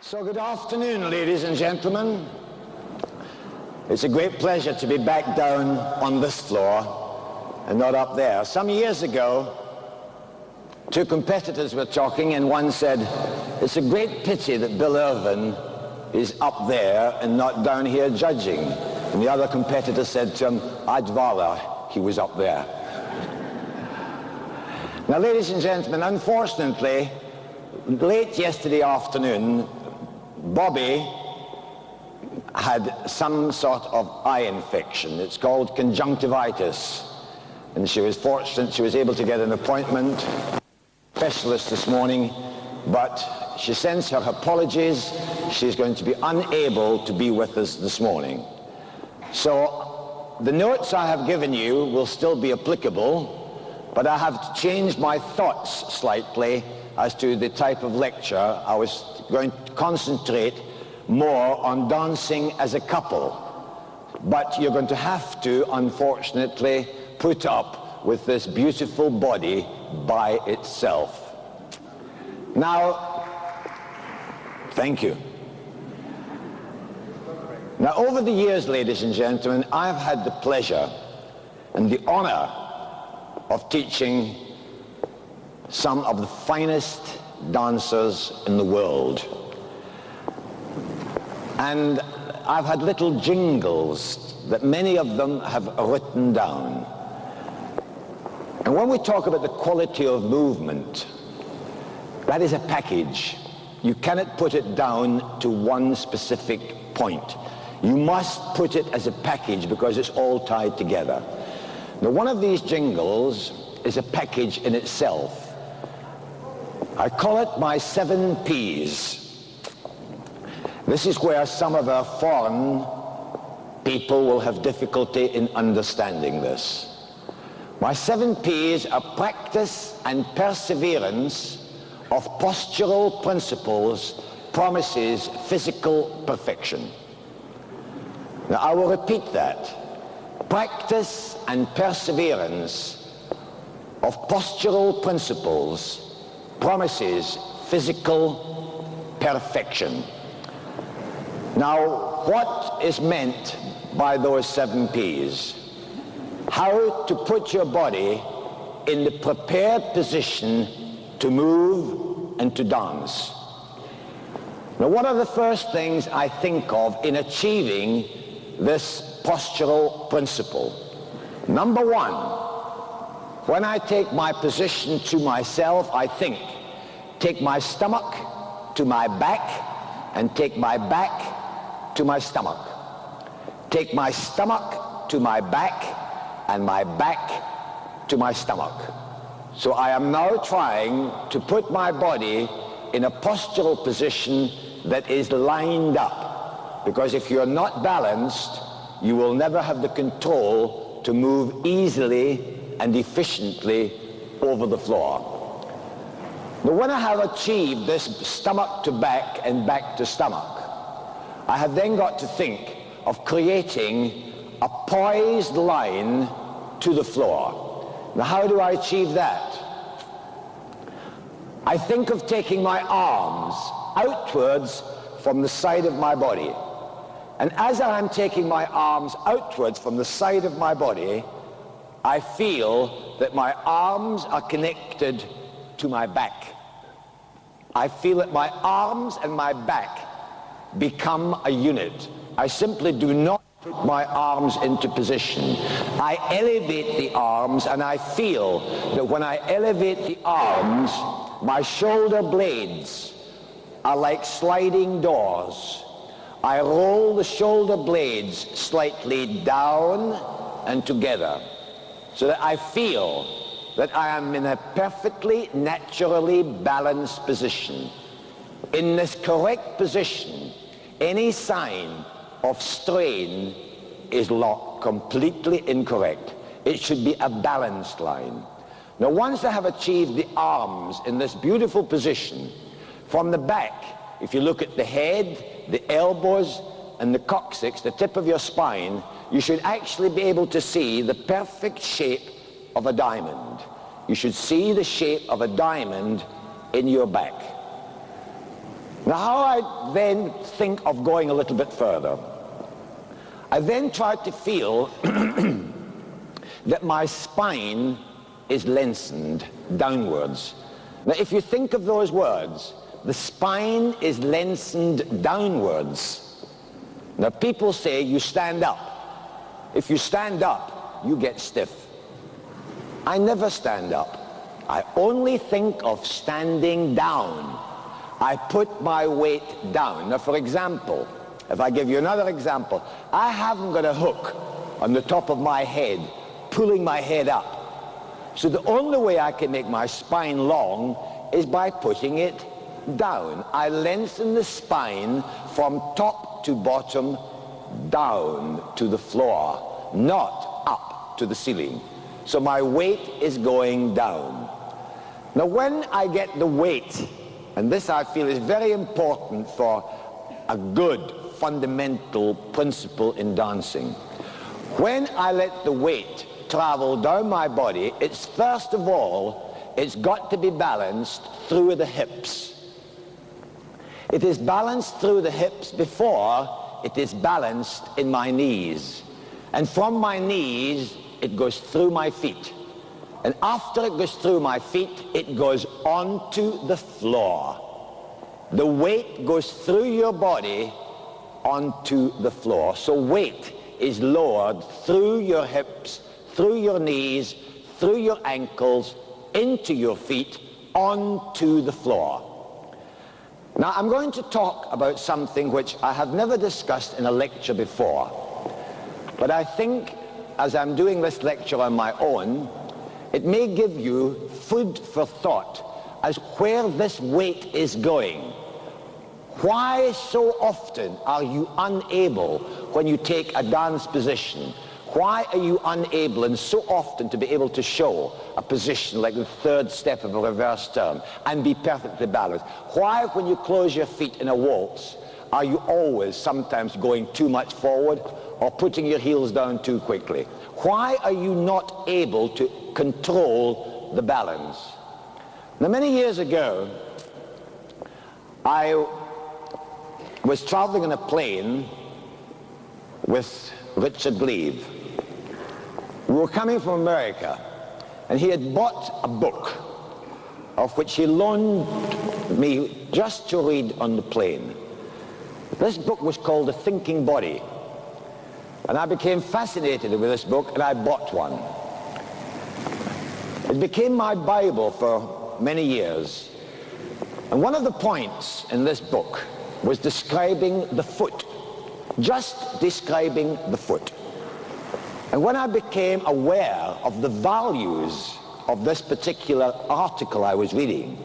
So good afternoon, ladies and gentlemen. It's a great pleasure to be back down on this floor and not up there. Some years ago, two competitors were talking and one said, "It's a great pity that Bill Irvine is up there and not down here judging." And the other competitor said to him, "I'd rather he was up there." Now, ladies and gentlemen, unfortunately, late yesterday afternoon, Bobby had some sort of eye infection. It's called conjunctivitis. And she was fortunate she was able to get an appointment specialist this morning, but she sends her apologies. She's going to be unable to be with us this morning. So the notes I have given you will still be applicable, but I have changed my thoughts slightly as to the type of lecture. I was going to concentrate more on dancing as a couple, but you're going to have to, unfortunately, put up with this beautiful body by itself. Now, thank you. Now, over the years, ladies and gentlemen, I've had the pleasure and the honor of teaching some of the finest dancers in the world. And I've had little jingles that many of them have written down. And when we talk about the quality of movement, that is a package. You cannot put it down to one specific point. You must put it as a package because it's all tied together. Now, one of these jingles is a package in itself. I call it my 7 Ps. This is where some of our foreign people will have difficulty in understanding this. My 7 Ps are practice and perseverance of postural principles, promises physical perfection. Now, I will repeat that. Practice and perseverance of postural principles promises physical perfection. Now, what is meant by those 7 Ps? How to put your body in the prepared position to move and to dance. Now, what are the first things I think of in achieving this postural principle? Number one, when I take my position to myself, I think, take my stomach to my back and take my back to my stomach. Take my stomach to my back and my back to my stomach. So I am now trying to put my body in a postural position that is lined up. Because if you're not balanced, you will never have the control to move easily and efficiently over the floor. Now, when I have achieved this stomach to back and back to stomach, I have then got to think of creating a poised line to the floor. Now, how do I achieve that? I think of taking my arms outwards from the side of my body. And as I am taking my arms outwards from the side of my body, I feel that my arms are connected to my back. I feel that my arms and my back become a unit. I simply do not put my arms into position. I elevate the arms, and I feel that when I elevate the arms, my shoulder blades are like sliding doors. I roll the shoulder blades slightly down and together, so that I feel that I am in a perfectly naturally balanced position. In this correct position, any sign of strain is completely incorrect. It should be a balanced line. Now, once I have achieved the arms in this beautiful position, from the back, if you look at the head, the elbows, and the coccyx, the tip of your spine, you should actually be able to see the perfect shape of a diamond. You should see the shape of a diamond in your back. Now, how I then think of going a little bit further, I then try to feel that my spine is lengthened downwards. Now, if you think of those words, the spine is lengthened downwards. Now, people say you stand up. If you stand up, you get stiff. I never stand up. I only think of standing down. I put my weight down. Now, for example, if I give you another example, I haven't got a hook on the top of my head pulling my head up. So the only way I can make my spine long is by putting it down. I lengthen the spine from top to bottom down to the floor, not up to the ceiling. So my weight is going down. Now, when I get the weight, and this I feel is very important for a good fundamental principle in dancing, when I let the weight travel down my body, it's first of all, it's got to be balanced through the hips. It is balanced through the hips before it is balanced in my knees. And from my knees, it goes through my feet. And after it goes through my feet, it goes onto the floor. The weight goes through your body onto the floor. So weight is lowered through your hips, through your knees, through your ankles, into your feet, onto the floor. Now, I'm going to talk about something which I have never discussed in a lecture before. But I think, as I'm doing this lecture on my own, it may give you food for thought as where this weight is going. Why so often are you unable, when you take a dance position, why are you unable and so often to be able to show a position like the third step of a reverse turn and be perfectly balanced? Why, when you close your feet in a waltz, are you always sometimes going too much forward or putting your heels down too quickly? Why are you not able to control the balance? Now, many years ago, I was traveling in a plane with Richard Gleave. We were coming from America, and he had bought a book of which he loaned me just to read on the plane. This book was called The Thinking Body, and I became fascinated with this book, and I bought one. It became my Bible for many years, and one of the points in this book was describing the foot, just describing the foot. And when I became aware of the values of this particular article I was reading,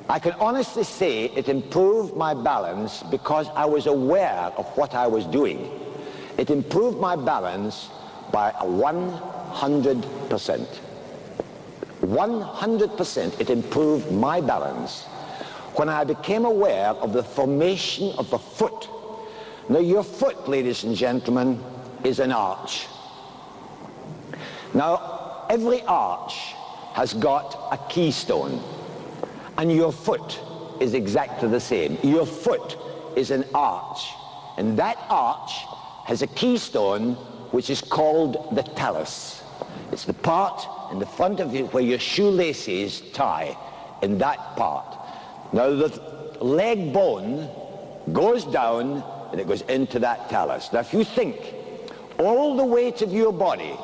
I can honestly say it improved my balance because I was aware of what I was doing. It improved my balance by 100%. 100% it improved my balance when I became aware of the formation of the foot. Now, your foot, ladies and gentlemen, is an arch. Now, every arch has got a keystone, and your foot is exactly the same. Your foot is an arch, and that arch has a keystone which is called the talus. It's the part in the front of you where your shoelaces tie, in that part. Now, the leg bone goes down and it goes into that talus. Now, if you think all the weight of your body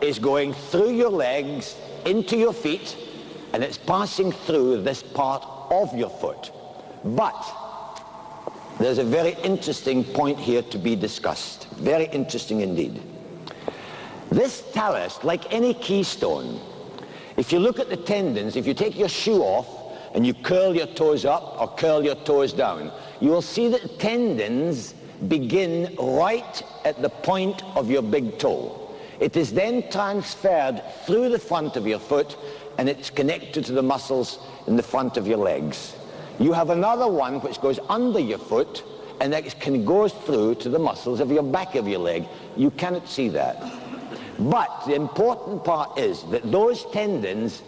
is going through your legs into your feet, and it's passing through this part of your foot. But there's a very interesting point here to be discussed. Very interesting indeed. This talus, like any keystone, if you look at the tendons, if you take your shoe off and you curl your toes up or curl your toes down, you will see that the tendons begin right at the point of your big toe. It is then transferred through the front of your foot, and it's connected to the muscles in the front of your legs. You have another one which goes under your foot, and that can go through to the muscles of your back of your leg. You cannot see that. But the important part is that those tendons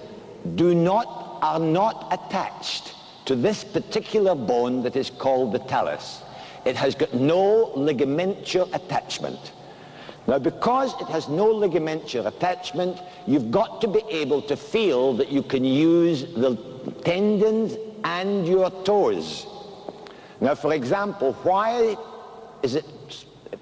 are not attached to this particular bone that is called the talus. It has got no ligamenture attachment. Now, because it has no ligamenture attachment, you've got to be able to feel that you can use the tendons and your toes. Now, for example, why is it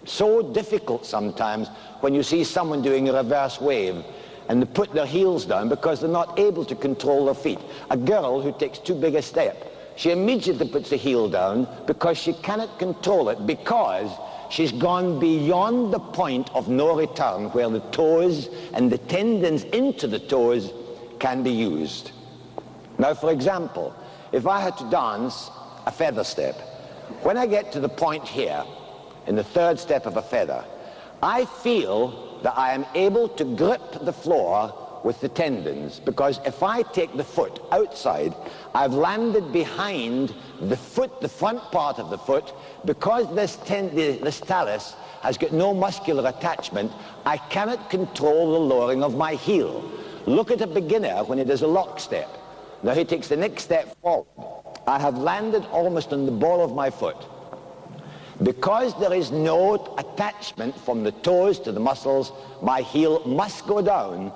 so difficult sometimes when you see someone doing a reverse wave and they put their heels down? Because they're not able to control their feet. A girl who takes too big a step, she immediately puts the heel down because she cannot control it, because she's gone beyond the point of no return where the toes and the tendons into the toes can be used. Now, for example, if I had to dance a feather step, when I get to the point here, in the third step of a feather, I feel that I am able to grip the floor with the tendons, because if I take the foot outside, I've landed behind the foot, the front part of the foot. Because this talus has got no muscular attachment, I cannot control the lowering of my heel. Look at a beginner when he does a lock step. Now he takes the next step forward. I have landed almost on the ball of my foot. Because there is no attachment from the toes to the muscles, my heel must go down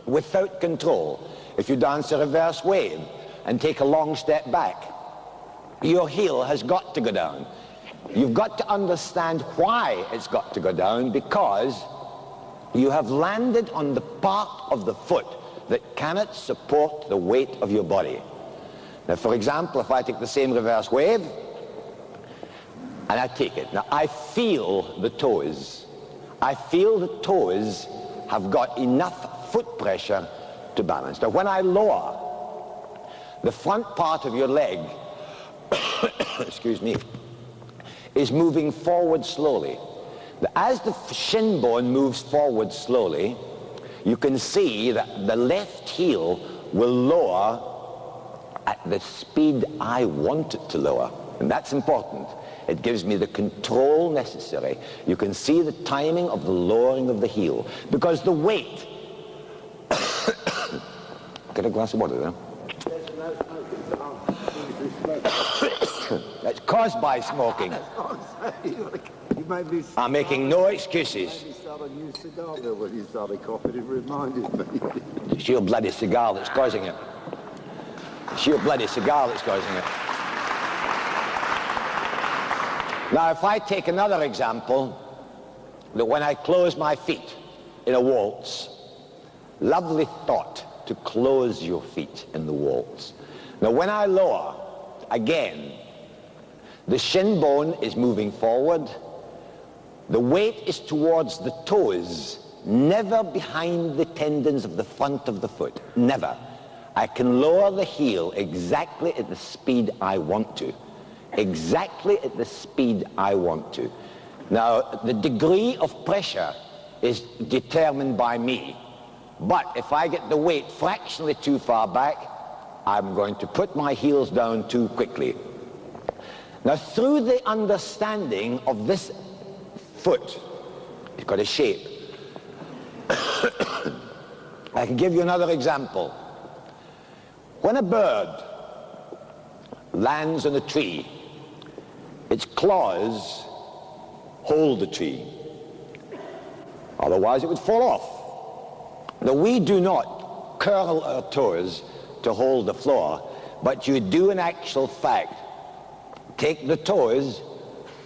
without control. If you dance a reverse wave and take a long step back, your heel has got to go down. You've got to understand why it's got to go down, because you have landed on the part of the foot that cannot support the weight of your body. Now, for example, if I take the same reverse wave and I take it, now I feel the toes. I feel the toes have got enough foot pressure to balance. Now, when I lower, the front part of your leg, excuse me, is moving forward slowly. As the shin bone moves forward slowly, you can see that the left heel will lower at the speed I want it to lower. And that's important. It gives me the control necessary. You can see the timing of the lowering of the heel, because the weight... Get a glass of water there. That's caused by smoking. I'm making no excuses. You started a new cigar there when you started coughing. It reminded me. It's your bloody cigar that's causing it. It's your bloody cigar that's causing it. Now, if I take another example, that when I close my feet in a waltz, lovely thought to close your feet in the waltz. Now, when I lower, again, the shin bone is moving forward. The weight is towards the toes, never behind the tendons of the front of the foot, never. I can lower the heel exactly at the speed I want to. Exactly at the speed I want to. Now, the degree of pressure is determined by me. But if I get the weight fractionally too far back, I'm going to put my heels down too quickly. Now, through the understanding of this foot, it's got a shape. I can give you another example. When a bird lands on a tree, its claws hold the tree. Otherwise, it would fall off. Now, we do not curl our toes to hold the floor, but you do in actual fact take the toes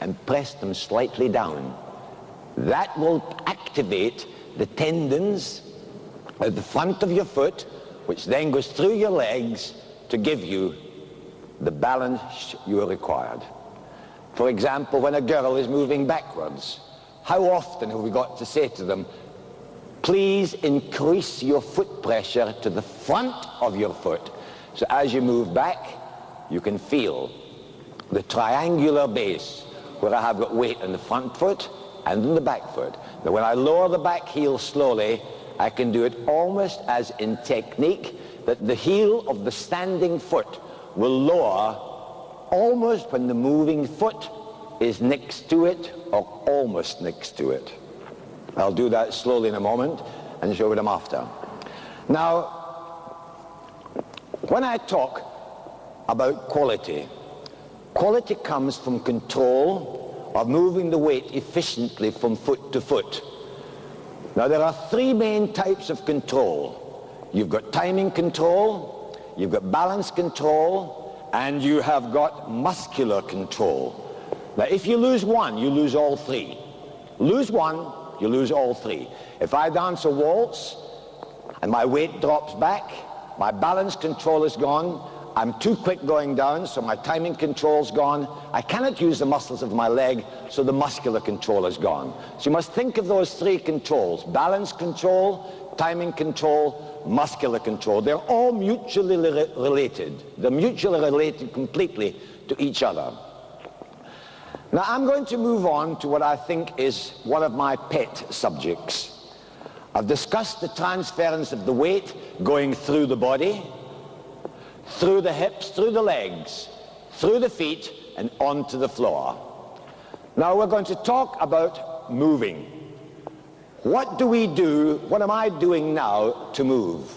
and press them slightly down. That will activate the tendons at the front of your foot, which then goes through your legs to give you the balance you are required. For example, when a girl is moving backwards, how often have we got to say to them, please increase your foot pressure to the front of your foot, so as you move back, you can feel the triangular base where I have got weight in the front foot and in the back foot. Now, when I lower the back heel slowly, I can do it almost as in technique, that the heel of the standing foot will lower almost when the moving foot is next to it or almost next to it. I'll do that slowly in a moment and show it them after. Now, When I talk about quality, quality comes from control of moving the weight efficiently from foot to foot. Now, there are three main types of control. You've got timing control, you've got balance control, and you have got muscular control. Now, if you lose one, you lose all three. Lose one, you lose all three. If I dance a waltz and my weight drops back, my balance control is gone, I'm too quick going down, so my timing control's gone. I cannot use the muscles of my leg, so the muscular control is gone. So you must think of those three controls: balance control, timing control, muscular control. They're all mutually related. They're mutually related completely to each other. Now, I'm going to move on to what I think is one of my pet subjects. I've discussed the transference of the weight going through the body, through the hips, through the legs, through the feet, and onto the floor. Now we're going to talk about moving. What do we do? What am I doing now to move?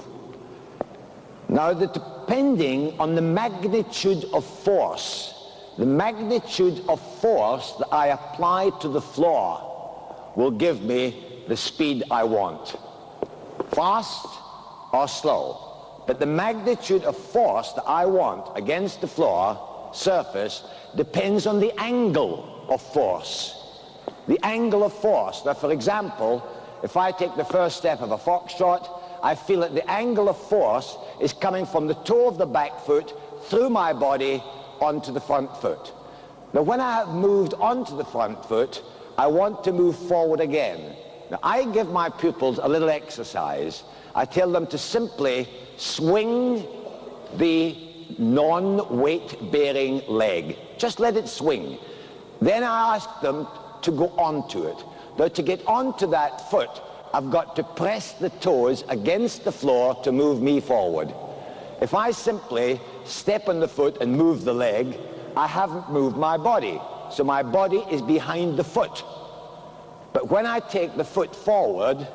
Now, depending on the magnitude of force, the magnitude of force that I apply to the floor will give me the speed I want. Fast or slow. But the magnitude of force that I want against the floor surface depends on the angle of force. The angle of force. Now, for example, if I take the first step of a foxtrot, I feel that the angle of force is coming from the toe of the back foot through my body onto the front foot. Now, when I have moved onto the front foot, I want to move forward again. Now, I give my pupils a little exercise. I tell them to simply swing the non-weight-bearing leg. Just let it swing. Then I ask them to go onto it. Now, to get onto that foot, I've got to press the toes against the floor to move me forward. If I simply step on the foot and move the leg, I haven't moved my body. So my body is behind the foot. But when I take the foot forward,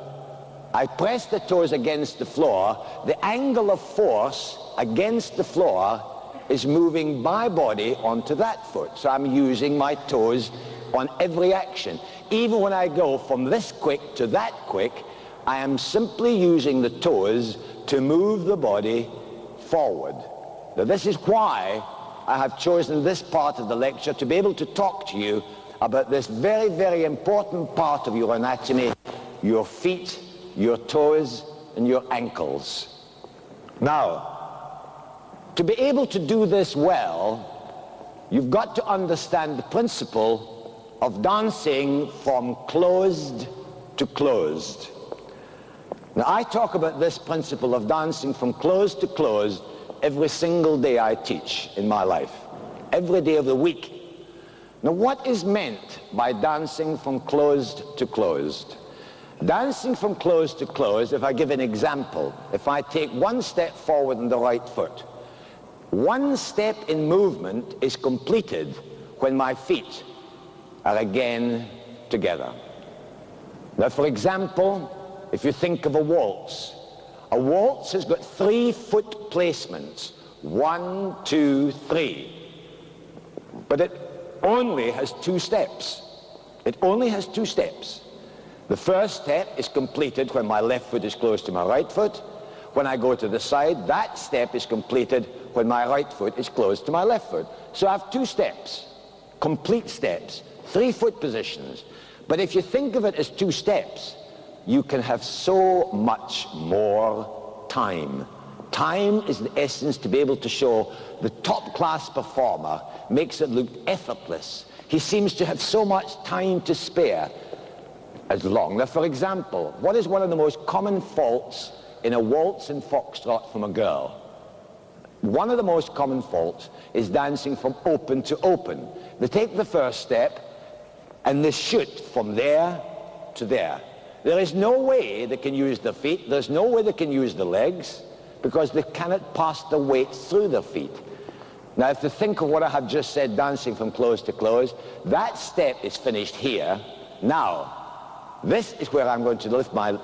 I press the toes against the floor. The angle of force against the floor is moving my body onto that foot. So I'm using my toes on every action. Even when I go from this quick to that quick, I am simply using the toes to move the body forward. Now, this is why I have chosen this part of the lecture to be able to talk to you about this very, very important part of your anatomy: your feet, your toes, and your ankles. Now, to be able to do this well, you've got to understand the principle of dancing from closed to closed. Now, I talk about this principle of dancing from closed to closed every single day I teach in my life, every day of the week. Now, what is meant by dancing from closed to closed? Dancing from closed to closed, if I give an example, if I take one step forward on the right foot, one step in movement is completed when my feet are again together. Now, for example, if you think of a waltz has got 3 foot placements. 1, 2, 3. But it only has 2 steps. It only has 2 steps. The first step is completed when my left foot is close to my right foot. When I go to the side, that step is completed when my right foot is close to my left foot. So I have 2 steps, complete steps, 3 foot positions. But if you think of it as 2 steps, you can have so much more time. Time is the essence to be able to show the top-class performer makes it look effortless. He seems to have so much time to spare. As long. Now, for example, what is one of the most common faults in a waltz and foxtrot from a girl? One of the most common faults is dancing from open to open. They take the first step and they shoot from there to there. There is no way they can use their feet. There's no way they can use the legs because they cannot pass the weight through their feet. Now, if you think of what I have just said, dancing from close to close, that step is finished here. Now, this is where I'm going to lift my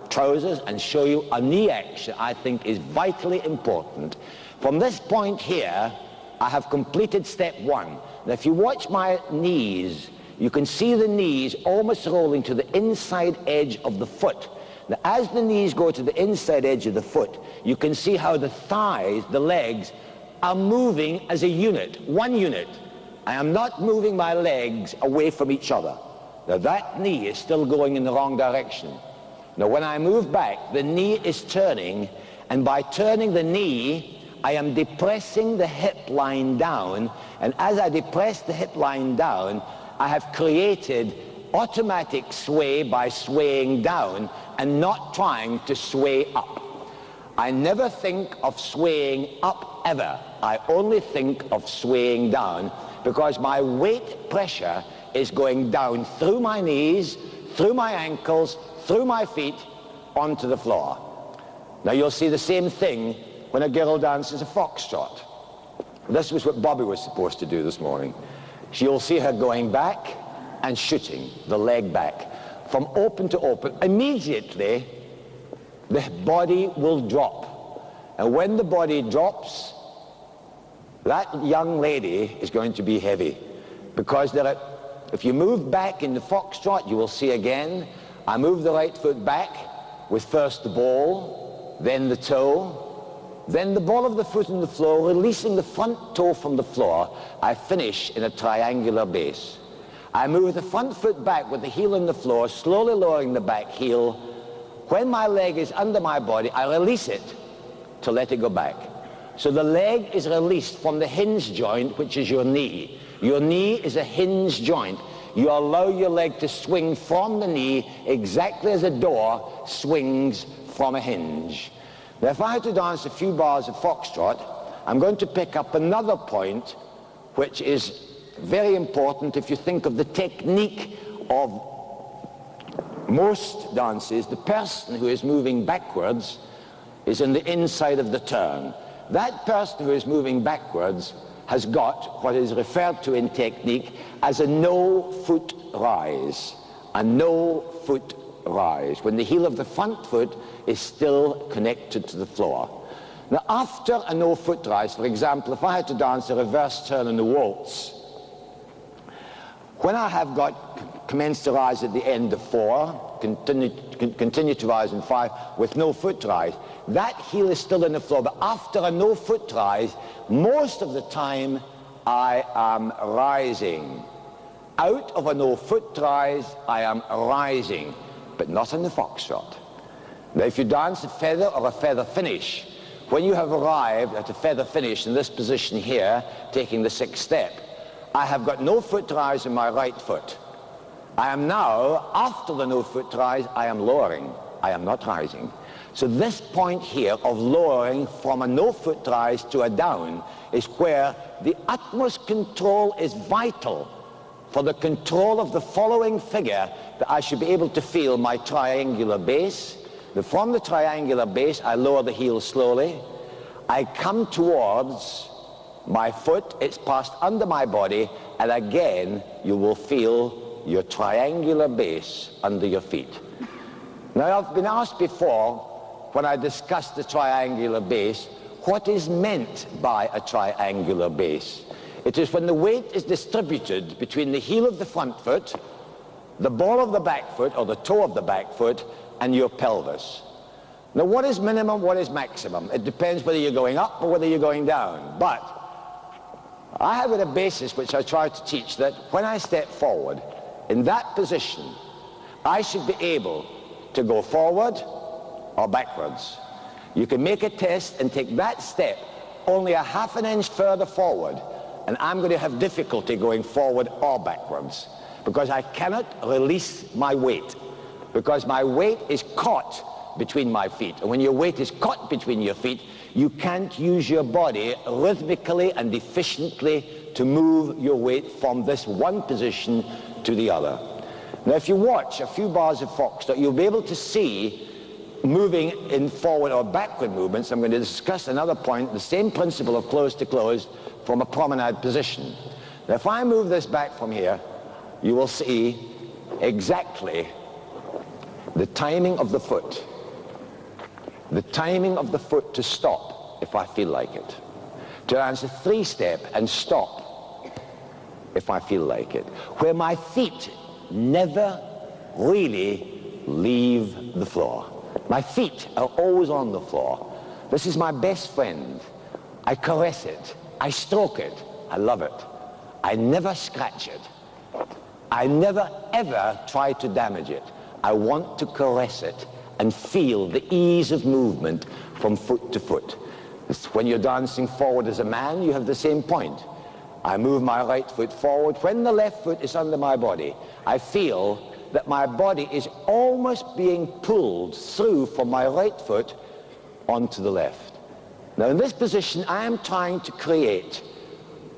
trousers and show you a knee action I think is vitally important. From this point here, I have completed step one. Now, if you watch my knees, you can see the knees almost rolling to the inside edge of the foot. Now, as the knees go to the inside edge of the foot, you can see how the thighs, the legs, are moving as a unit, one unit. I am not moving my legs away from each other. Now, that knee is still going in the wrong direction. Now, when I move back, the knee is turning, and by turning the knee, I am depressing the hip line down, and as I depress the hip line down, I have created automatic sway by swaying down and not trying to sway up. I never think of swaying up ever. I only think of swaying down because my weight pressure is going down through my knees, through my ankles, through my feet, onto the floor. Now you'll see the same thing when a girl dances a foxtrot. This was what Bobby was supposed to do this morning. You'll see her going back and shooting the leg back from open to open. Immediately, the body will drop. And when the body drops, that young lady is going to be heavy. Because if you move back in the foxtrot, you will see again, I move the right foot back with first the ball, then the toe, then the ball of the foot on the floor, releasing the front toe from the floor. I finish in a triangular base. I move the front foot back with the heel on the floor, slowly lowering the back heel. When my leg is under my body, I release it to let it go back. So the leg is released from the hinge joint, which is your knee. Your knee is a hinge joint. You allow your leg to swing from the knee exactly as a door swings from a hinge. Now, if I had to dance a few bars of foxtrot, I'm going to pick up another point which is very important if you think of the technique of most dances. The person who is moving backwards is in the inside of the turn. That person who is moving backwards has got what is referred to in technique as a no-foot rise. A no-foot rise, when the heel of the front foot is still connected to the floor. Now, after a no-foot rise, for example, if I had to dance a reverse turn in the waltz, when I have got commenced to rise at the end of 4, continue to rise in 5 with no foot rise, that heel is still in the floor. But after a no foot rise, most of the time I am rising. Out of a no foot rise, I am rising, but not in the foxtrot. Now, if you dance a feather or a feather finish, when you have arrived at a feather finish in this position here, taking the 6th step, I have got no foot rise in my right foot. I am now, after the no foot rise, I am lowering. I am not rising. So this point here of lowering from a no foot rise to a down is where the utmost control is vital for the control of the following figure, that I should be able to feel my triangular base. From the triangular base, I lower the heel slowly. I come towards my foot, it's passed under my body, and again, you will feel your triangular base under your feet. Now, I've been asked before, when I discussed the triangular base, what is meant by a triangular base? It is when the weight is distributed between the heel of the front foot, the ball of the back foot, or the toe of the back foot, and your pelvis. Now, what is minimum, what is maximum? It depends whether you're going up or whether you're going down. But I have a basis which I try to teach, that when I step forward, in that position, I should be able to go forward or backwards. You can make a test and take that step only a half an inch further forward, and I'm going to have difficulty going forward or backwards, because I cannot release my weight, because my weight is caught between my feet. And when your weight is caught between your feet, you can't use your body rhythmically and efficiently to move your weight from this one position to the other. Now, if you watch a few bars of foxtrot, you'll be able to see moving in forward or backward movements. I'm going to discuss another point, the same principle of close to close from a promenade position. Now, if I move this back from here, you will see exactly the timing of the foot. The timing of the foot to stop if I feel like it. To dance a three-step and stop if I feel like it. Where my feet never really leave the floor. My feet are always on the floor. This is my best friend. I caress it. I stroke it. I love it. I never scratch it. I never ever try to damage it. I want to caress it and feel the ease of movement from foot to foot. When you're dancing forward as a man, you have the same point. I move my right foot forward. When the left foot is under my body, I feel that my body is almost being pulled through from my right foot onto the left. Now in this position, I am trying to create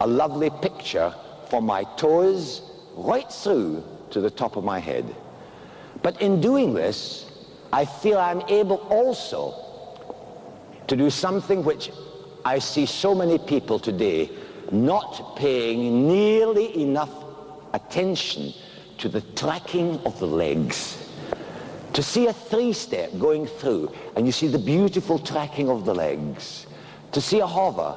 a lovely picture from my toes right through to the top of my head. But in doing this, I feel I'm able also to do something which I see so many people today not paying nearly enough attention to the tracking of the legs. To see a three-step going through, and you see the beautiful tracking of the legs. To see a hover,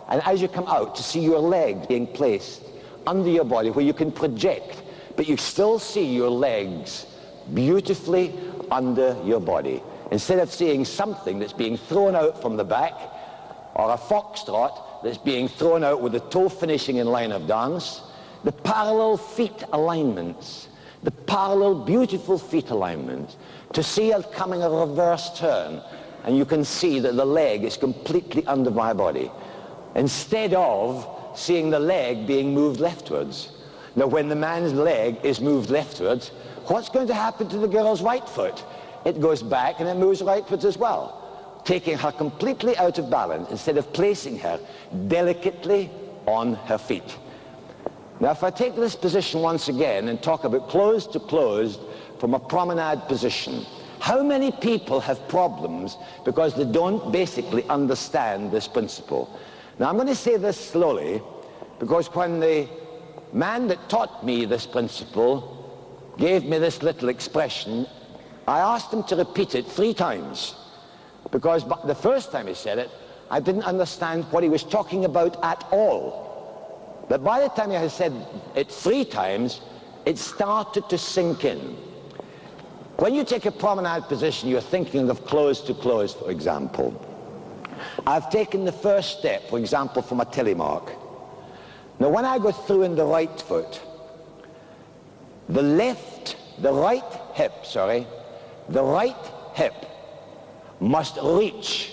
and as you come out, to see your leg being placed under your body where you can project, but you still see your legs beautifully under your body. Instead of seeing something that's being thrown out from the back, or a foxtrot that's being thrown out with the toe finishing in line of dance, the parallel feet alignments, the parallel beautiful feet alignments, to see it coming a reverse turn, and you can see that the leg is completely under my body, instead of seeing the leg being moved leftwards. Now when the man's leg is moved leftwards, what's going to happen to the girl's right foot? It goes back and it moves rightwards as well, taking her completely out of balance instead of placing her delicately on her feet. Now if I take this position once again and talk about closed to closed from a promenade position, how many people have problems because they don't basically understand this principle? Now I'm going to say this slowly, because when the man that taught me this principle gave me this little expression, I asked him to repeat it 3 times, because the first time he said it, I didn't understand what he was talking about at all. But by the time he had said it 3 times, it started to sink in. When you take a promenade position, you're thinking of close to close, for example. I've taken the first step, for example, from a telemark. Now when I go through in the right foot, the right hip must reach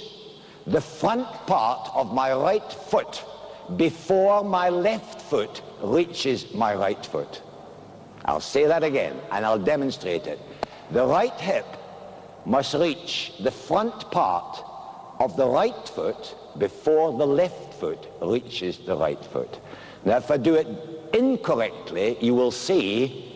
the front part of my right foot before my left foot reaches my right foot. I'll say that again and I'll demonstrate it. The right hip must reach the front part of the right foot before the left foot reaches the right foot. Now if I do it incorrectly, you will see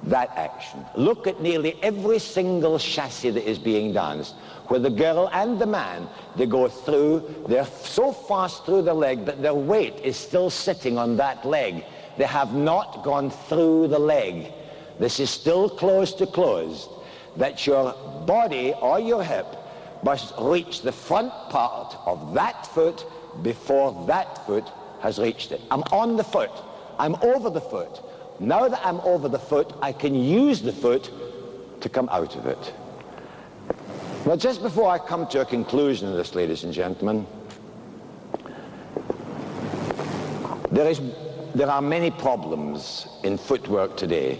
that action. Look at nearly every single chassis that is being danced, where the girl and the man, they go through, they're so fast through the leg that their weight is still sitting on that leg. They have not gone through the leg. This is still close to closed, that your body or your hip must reach the front part of that foot before that foot has reached it. I'm on the foot. I'm over the foot. Now that I'm over the foot, I can use the foot to come out of it. Now, just before I come to a conclusion of this, ladies and gentlemen, there are many problems in footwork today,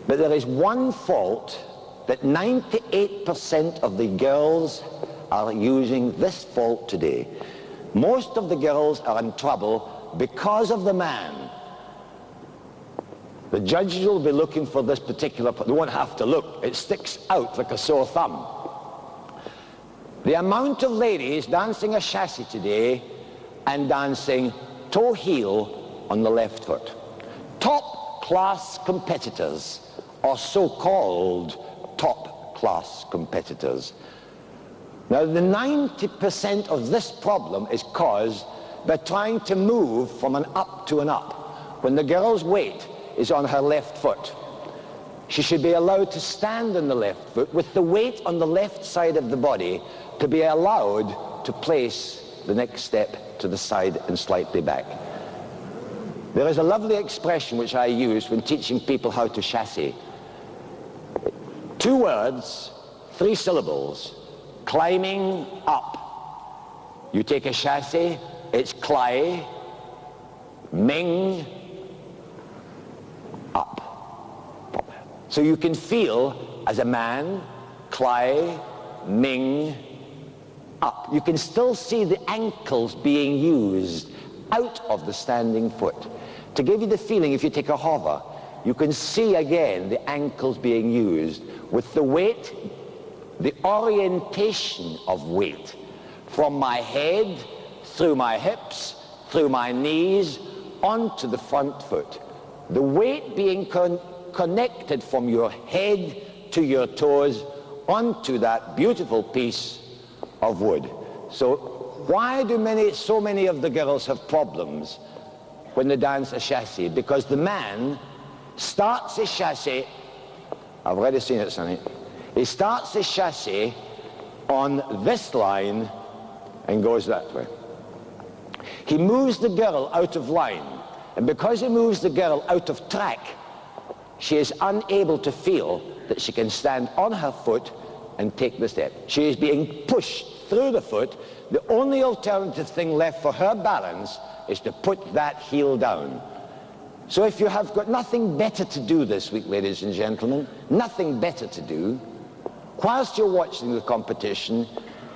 but there is one fault that 98% of the girls are using this fault today. Most of the girls are in trouble because of the man. The judges will be looking for this particular, they won't have to look, it sticks out like a sore thumb. The amount of ladies dancing a chassis today and dancing toe heel on the left foot. Top class competitors, or so-called top class competitors. Now the 90% of this problem is caused by trying to move from an up to an up. When the girl's weight is on her left foot, she should be allowed to stand on the left foot with the weight on the left side of the body to be allowed to place the next step to the side and slightly back. There is a lovely expression which I use when teaching people how to chassis. 2 words, 3 syllables, climbing up. You take a chassis, it's cly, ming, up. So you can feel as a man, cly, ming, up. You can still see the ankles being used out of the standing foot. To give you the feeling, if you take a hover, you can see again the ankles being used with the weight, the orientation of weight from my head, through my hips, through my knees, onto the front foot. The weight being connected from your head to your toes onto that beautiful piece of wood. So why do so many of the girls have problems when they dance a chassis? Because the man starts his chassis, I've already seen it, Sonny. He starts his chassis on this line and goes that way. He moves the girl out of line, and because he moves the girl out of track, she is unable to feel that she can stand on her foot and take the step. She is being pushed through the foot. The only alternative thing left for her balance is to put that heel down. So if you have got nothing better to do this week, ladies and gentlemen, nothing better to do, whilst you're watching the competition,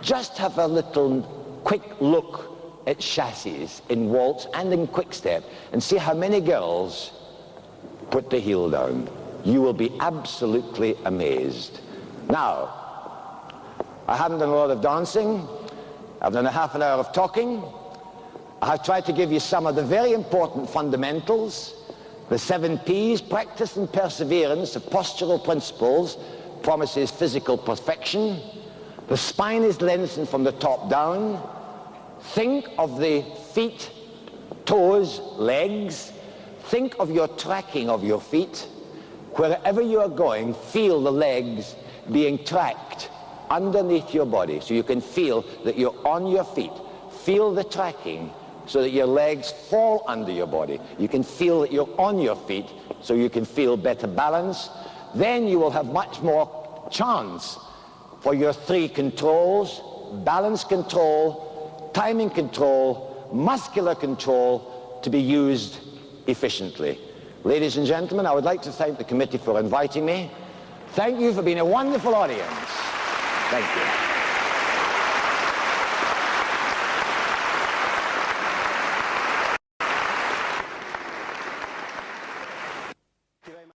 just have a little quick look at chassis in waltz and in quick step and see how many girls put the heel down. You will be absolutely amazed. Now, I haven't done a lot of dancing. I've done a half an hour of talking. I have tried to give you some of the very important fundamentals, the 7 P's, practice and perseverance of postural principles, promises physical perfection. The spine is lengthened from the top down. Think of the feet, toes, legs. Think of your tracking of your feet. Wherever you are going, feel the legs being tracked underneath your body so you can feel that you're on your feet. Feel the tracking so that your legs fall under your body. You can feel that you're on your feet so you can feel better balance. Then you will have much more chance for your 3 controls: balance control, timing control, muscular control, to be used efficiently. Ladies and gentlemen, I would like to thank the committee for inviting me. Thank you for being a wonderful audience. Thank you.